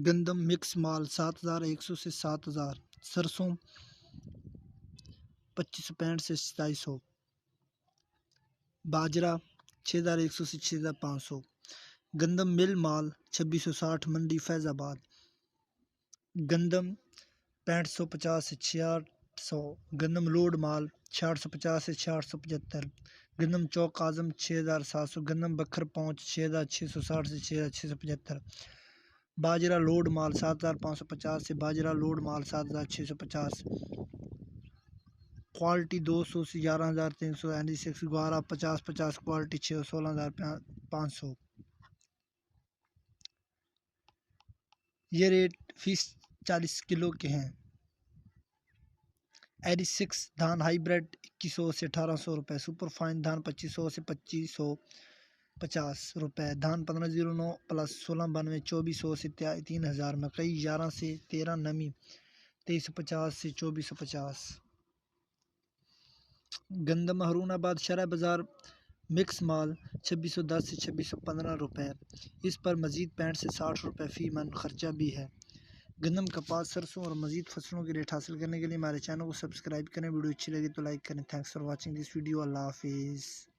गंदम मिक्स माल 7100 से 7000। सरसों 2565 से 2700। बाजरा 6100 से 6500। गंदम मिल माल 2660 मंडी फैजाबाद। गंदम 6550 से 6600। गंदम लोड माल 6850 से 6875। गंदम चौक आजम 6700। गंदम बखर पहुँच 6660 से 6675। बाजरा लोड माल 7550 से बाजरा लोड माल 7650। क्वालिटी 200 से 11300। ND6 ग्वारा 50-50 quality 16500। ये रेट फीस 40 किलो के हैं। ND6 धान हाईब्रिड 2100 से 1800 रुपये। सुपर फाइन धान 2500 से 2550 रुपये। धान 1509 प्लस 1692 2400 से 3000। मकई 11 से 13 नमी 2350 से 2450। गंदम हरूनाबाद शरह बाज़ार मिक्स माल 2610 से 2615 रुपये। इस पर मज़ीद 65 से 60 रुपये फ़ी मन खर्चा भी है। गंदम, कपास, सरसों और मज़ीद फसलों के रेट हासिल करने के लिए हमारे चैनल को सब्सक्राइब करें। वीडियो अच्छी लगी तो लाइक करें। Thanks for watching this video. Allah हाफिज़।